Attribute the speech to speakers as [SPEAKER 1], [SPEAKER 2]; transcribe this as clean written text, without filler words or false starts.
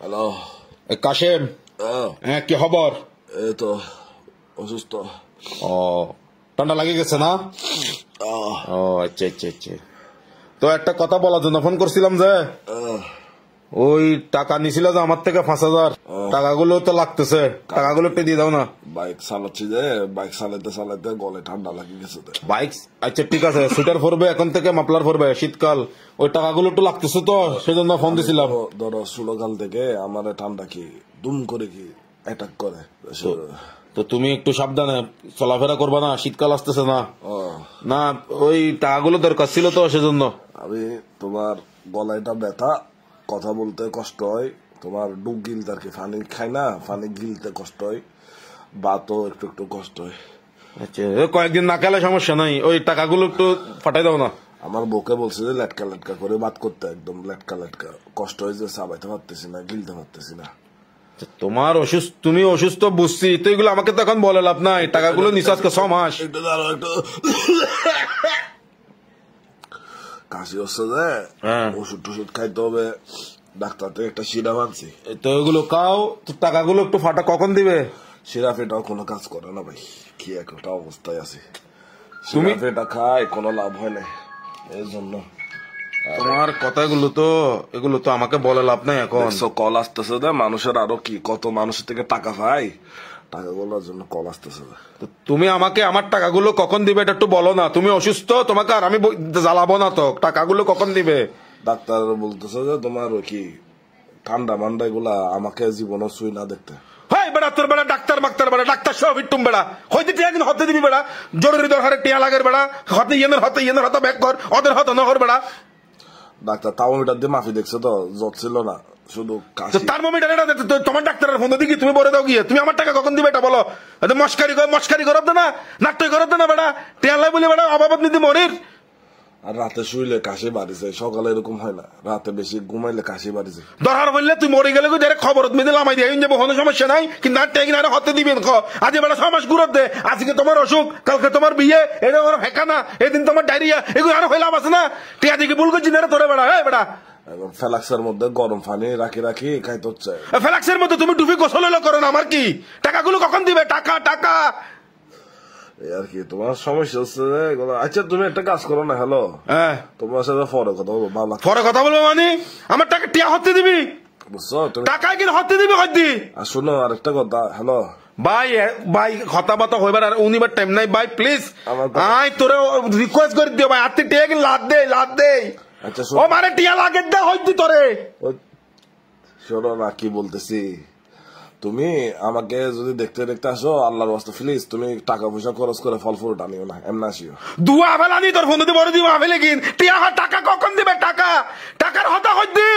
[SPEAKER 1] Hello
[SPEAKER 2] Kashem, হ্যাঁ কি খবর?
[SPEAKER 1] এই তো অসুস্থ।
[SPEAKER 2] ও ঠান্ডা লাগে গেছে না? ও আচ্ছা আচ্ছা আচ্ছা। তো একটা কথা বলার জন্য ফোন করছিলাম যে ওই টাকা নিছিল যে আমার থেকে 5,000 টাকাগুলো তো লাগতেছে, টাকাগুলো একটু দিয়ে দাও না।
[SPEAKER 1] বাইক চালাচ্ছি যে বাইক চালাতে চালাতে গলে ঠান্ডা লাগে গেছে।
[SPEAKER 2] বাইক আচ্ছা ঠিক আছে, সুইটার পরবে এখন থেকে, মাফলার পরবে, শীতকাল, ওই টাকাগুলো একটু লাগতেছে তো সেজন্য ফোন দিছিলাম।
[SPEAKER 1] ধরো ষোলোকাল থেকে আমার ঠান্ডা কি দুম করে কি অ্যাটাক করে।
[SPEAKER 2] তো তুমি একটু সাবধানে চলাফেরা করবা না, শীতকাল আসতেছে না। না ওই টাকাগুলো দরকার ছিল তো সেজন্য।
[SPEAKER 1] আমি তোমার গলাটা ব্যথা, কথা বলতে কষ্ট হয়, তোমার ডুব গিলতে আর কি, পানি খাই না, পানি গিলতে কষ্ট হয়, বাতও একটু একটু কষ্ট হয়।
[SPEAKER 2] আচ্ছা কয়েকদিন না খেলে সমস্যা নাই, ওই টাকাগুলো একটু পাঠাই দাও না।
[SPEAKER 1] আমার বউকে বলছে যে লেটকা লেটকা করে বাত করতে, একদম লেটকা লেটকা, কষ্ট হয়েছে, চাবাইতে পারতেছি না, গিলতে পারতেছি না।
[SPEAKER 2] তোমার অসুস্থ, তুমি অসুস্থ বুঝছি, তো এগুলো আমাকে তো এখন বলে লাভ নাই। টাকাগুলো নিছ আজকে 6 মাস।
[SPEAKER 1] একটু দাঁড়াও, একটু কাশি হচ্ছে যে ওষুধ টষুধ খাইতে হবে, ডাক্তার থেকে একটা সিরাপ আনছি।
[SPEAKER 2] তো এগুলো খাও, টাকাগুলো একটু ফাটা কখন দিবে?
[SPEAKER 1] সিরাপ এটাও কোনো কাজ করে না ভাই, কি একটা অবস্থায় আছে। সিরাপ এটা খায় কোনো লাভ হয় না, এই জন্য।
[SPEAKER 2] তোমার কথাগুলো তো, এগুলো তো আমাকে বলে লাভ নাই এখন।
[SPEAKER 1] কল আসতেছে যে মানুষের, আরো কি কত মানুষের থেকে টাকা পাই, টাকাগুলোর জন্য কল আসতেছে।
[SPEAKER 2] তুমি আমাকে আমার টাকাগুলো কখন দিবে এটা একটু বলো না। তুমি অসুস্থ, তোমাকে আর আমি জ্বালাবো না তো, টাকাগুলো কখন দিবে?
[SPEAKER 1] ডাক্তার বলতেছে যে তোমার কি ঠান্ডা মান্ডা এগুলা আমাকে জীবনে শুই না দেখতে।
[SPEAKER 2] হাই বেড়া, তোর বেড়া ডাক্তার মাক্তার বেড়া, ডাক্তার সব ইটুম বেড়া হইতে টিয়া কিন্তু হতে দিবি বেড়া, জরুরি দরকারে টিয়া লাগের বেড়া, হতে ইয়েনের হতে ব্যাক কর, ওদের হতে নহর বেড়া।
[SPEAKER 1] ডাক্তার থার্মোমিটার দিয়ে মাফি দেখছে তো, জ্বর ছিল না, শুধু কাশি।
[SPEAKER 2] থার্মোমিটার এটা তোমার ডাক্তারের ফোন দিকে তুমি বলে দাও গিয়ে, তুমি আমার টাকা কখন দিবে এটা বলো। মস্কারি করব না, নাট্যই করব না বেড়া, টিয়া লাই বলে বেড়া অবাবত নিতে মরির।
[SPEAKER 1] আর রাতে শুইলে কাশি বাড়িছে, সকালে এরকম হয় না, রাতে বেশি ঘুমাইলে কাশি বাড়িছে।
[SPEAKER 2] দরকার বললে তুই মরে গেলে খবর মেয়ে লামাই দিয়ে যাবো, কোনো সমস্যা নাই, কিন্তু আর টেক না হতে দিবেন। আজ বেড়া 6 মাস ঘুরত দে, আজকে তোমার অসুখ, কালকে তোমার বিয়ে, এটা আমার হেকানা, এদিন তোমার ডায়রিয়া, এগুলো আরো হইলাম আছে না। টিয়া দিকে ভুল করছি না তোরে বেড়া। হ্যাঁ বেড়া,
[SPEAKER 1] ফ্লাক্সের মধ্যে গরম পানি রাখি রাখি খাইতে হচ্ছে।
[SPEAKER 2] ফ্লাক্সের মধ্যে তুমি ডুবি গোসল হলো করো না, আমার কি? টাকাগুলো কখন দিবে? টাকা টাকা
[SPEAKER 1] আর কি তোমার সমস্যা হচ্ছে। আচ্ছা তুমি একটা কাজ করো না, হ্যালো, তোমার সাথে পরে কথা বলবো।
[SPEAKER 2] পরে কথা বলবো মানে আমার টাকা টিয়া হতে দিবি,
[SPEAKER 1] বুঝছো?
[SPEAKER 2] টাকা কিন্তু হতে দিবি হদ্দি।
[SPEAKER 1] আর শোনো আরেকটা কথা, হ্যালো
[SPEAKER 2] ভাই, ভাই কথা বাতা হইবার আর উনিবার টাইম নাই ভাই, প্লিজ আই তোরে রিকোয়েস্ট করে দিও ভাই, আত্মি টিয়া কিন্তু লাদ দে।
[SPEAKER 1] আচ্ছা
[SPEAKER 2] ও মারে টিয়া লাগে দে হইতি তোরে।
[SPEAKER 1] শোনো না কি বলতেছি, তুমি আমাকে যদি দেখতে দেখতে আসো, আল্লাহর ওয়াস্তে প্লিজ তুমি টাকা পয়সা খরচ করে ফল ফুল টানিও না, এমন আসিও।
[SPEAKER 2] দুয়া আভেল আনি তোর ফোন দিয়ে বড় দিও আভেলে কিন টিয়া টাকা কখন দিবে? টাকার হতা হইতি।